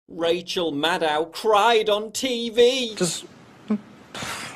Rachel Maddow cried on TV.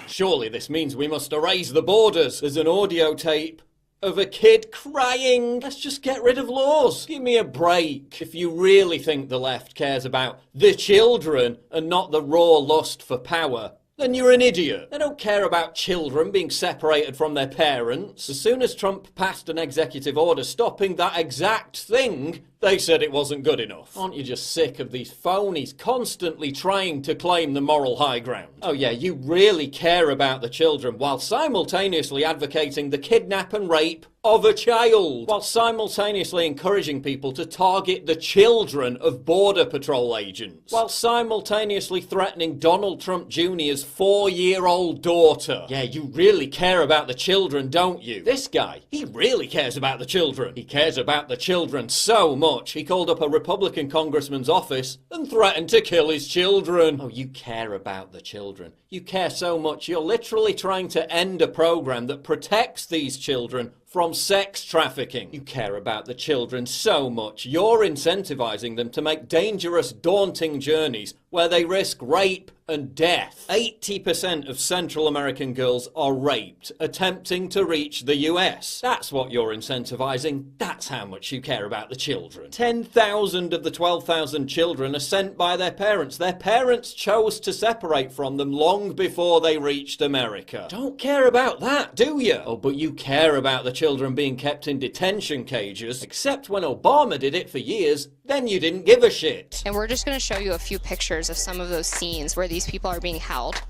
Surely this means we must erase the borders. There's an audio tape of a kid crying. Let's just get rid of laws. Give me a break. If you really think the left cares about the children and not the raw lust for power, then you're an idiot. They don't care about children being separated from their parents. As soon as Trump passed an executive order stopping that exact thing, they said it wasn't good enough. Aren't you just sick of these phonies constantly trying to claim the moral high ground? Oh yeah, you really care about the children while simultaneously advocating the kidnap and rape of a child, while simultaneously encouraging people to target the children of Border Patrol agents, while simultaneously threatening Donald Trump Jr.'s 4-year-old daughter. Yeah, you really care about the children, don't you? This guy, he really cares about the children. He cares about the children so much, he called up a Republican congressman's office and threatened to kill his children. Oh, you care about the children. You care so much, you're literally trying to end a program that protects these children from sex trafficking. You care about the children so much, you're incentivizing them to make dangerous, daunting journeys where they risk rape and death. 80% of Central American girls are raped attempting to reach the US. That's what you're incentivizing. That's how much you care about the children. 10,000 of the 12,000 children are sent by their parents. Their parents chose to separate from them long before they reached America. Don't care about that, do you? Oh, but you care about the children being kept in detention cages, except when Obama did it for years, then you didn't give a shit. And we're just going to show you a few pictures of some of those scenes where these people are being held.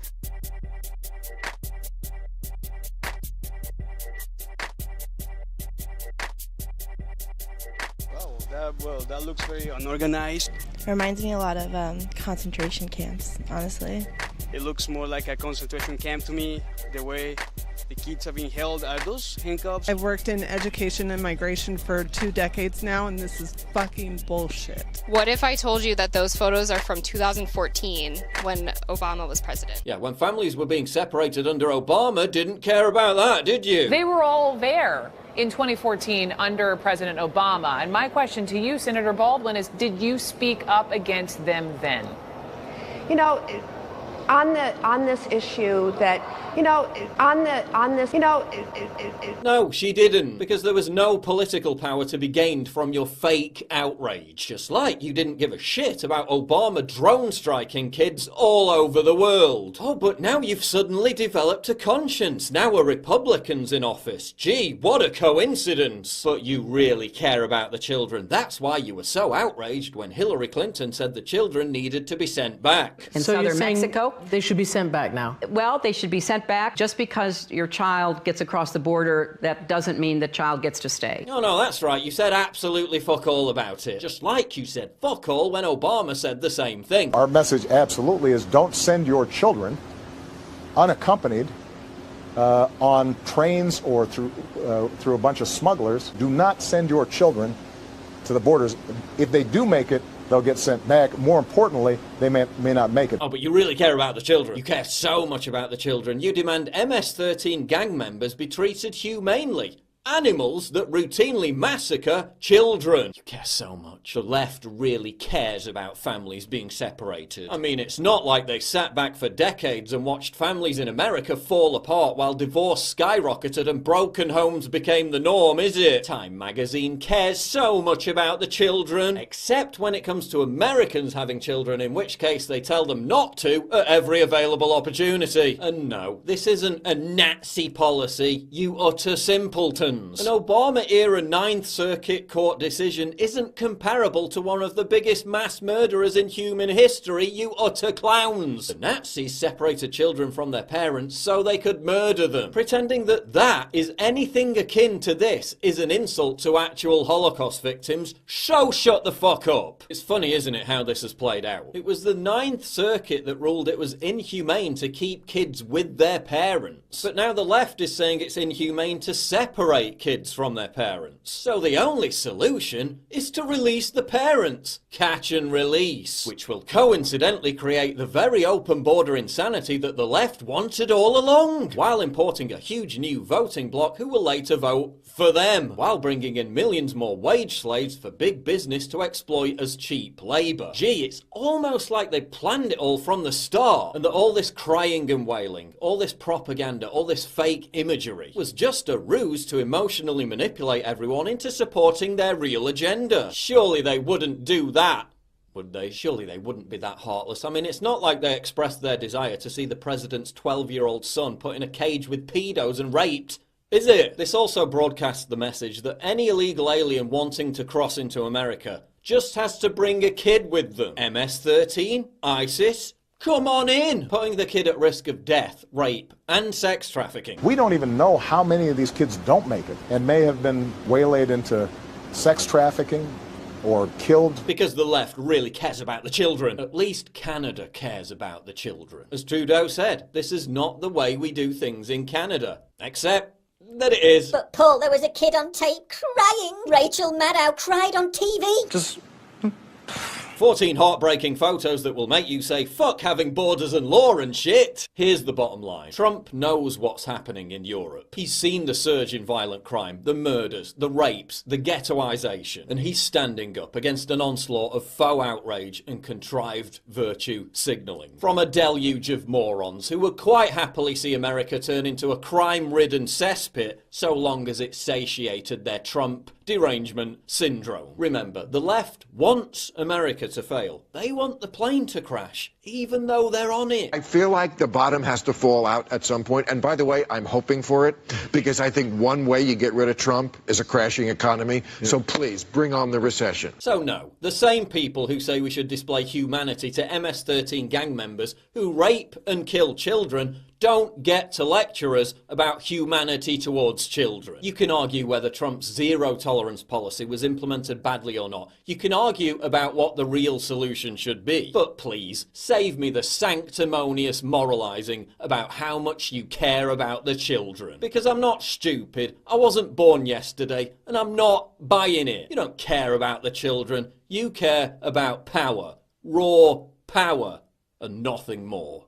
Well, that looks very unorganized. It reminds me a lot of concentration camps, honestly. It looks more like a concentration camp to me, the way the kids are being held. Are those handcuffs? I've worked in education and migration for 2 decades now, and this is fucking bullshit. What if I told you that those photos are from 2014 when Obama was president? Yeah, when families were being separated under Obama, didn't care about that, did you? They were all there in 2014 under President Obama. And my question to you, Senator Baldwin, is did you speak up against them then? You know, on this issue that, No, she didn't, because there was no political power to be gained from your fake outrage. Just like you didn't give a shit about Obama drone striking kids all over the world. Oh, but now you've suddenly developed a conscience. Now a Republican's in office. Gee, what a coincidence. But you really care about the children. That's why you were so outraged when Hillary Clinton said the children needed to be sent back. In southern Mexico, they should be sent back now. Well, they should be sent back. Just because your child gets across the border, that doesn't mean the child gets to stay. No, that's right. You said absolutely fuck all about it. Just like you said fuck all when Obama said the same thing. Our message absolutely is don't send your children unaccompanied on trains or through a bunch of smugglers. Do not send your children to the borders. If they do make it, they'll get sent back. More importantly, they may not make it. Oh, but you really care about the children. You care so much about the children. You demand MS-13 gang members be treated humanely. Animals that routinely massacre children. You care so much. The left really cares about families being separated. I mean, it's not like they sat back for decades and watched families in America fall apart while divorce skyrocketed and broken homes became the norm, is it? Time magazine cares so much about the children. Except when it comes to Americans having children, in which case they tell them not to at every available opportunity. And no, this isn't a Nazi policy, you utter simpleton. An Obama-era Ninth Circuit Court decision isn't comparable to one of the biggest mass murderers in human history, you utter clowns. The Nazis separated children from their parents so they could murder them. Pretending that that is anything akin to this is an insult to actual Holocaust victims, so shut the fuck up. It's funny, isn't it, how this has played out? It was the Ninth Circuit that ruled it was inhumane to keep kids with their parents. But now the left is saying it's inhumane to separate separate kids from their parents. So the only solution is to release the parents. Catch and release. Which will coincidentally create the very open border insanity that the left wanted all along, while importing a huge new voting bloc who will later vote for them, while bringing in millions more wage slaves for big business to exploit as cheap labour. Gee, it's almost like they planned it all from the start, and that all this crying and wailing, all this propaganda, all this fake imagery was just a ruse to emotionally manipulate everyone into supporting their real agenda. Surely they wouldn't do that, would they? Surely they wouldn't be that heartless. I mean, it's not like they expressed their desire to see the president's 12-year-old son put in a cage with pedos and raped, is it? This also broadcasts the message that any illegal alien wanting to cross into America just has to bring a kid with them. MS-13? ISIS? Come on in! Putting the kid at risk of death, rape, and sex trafficking. We don't even know how many of these kids don't make it and may have been waylaid into sex trafficking or killed. Because the left really cares about the children. At least Canada cares about the children. As Trudeau said, this is not the way we do things in Canada. Except that it is. But Paul, there was a kid on tape crying. Rachel Maddow cried on TV. 14 heartbreaking photos that will make you say fuck having borders and law and shit. Here's the bottom line. Trump knows what's happening in Europe. He's seen the surge in violent crime, the murders, the rapes, the ghettoization, and he's standing up against an onslaught of faux outrage and contrived virtue signalling from a deluge of morons who would quite happily see America turn into a crime-ridden cesspit so long as it satiated their Trump derangement syndrome. Remember, the left wants America to fail. They want the plane to crash, even though they're on it. I feel like the bottom has to fall out at some point. And by the way, I'm hoping for it, because I think one way you get rid of Trump is a crashing economy. Yeah. So please, bring on the recession. So no, the same people who say we should display humanity to MS-13 gang members who rape and kill children don't get to lecture us about humanity towards children. You can argue whether Trump's zero-tolerance policy was implemented badly or not. You can argue about what the real solution should be. But please, save me the sanctimonious moralizing about how much you care about the children. Because I'm not stupid, I wasn't born yesterday, and I'm not buying it. You don't care about the children, you care about power. Raw power, and nothing more.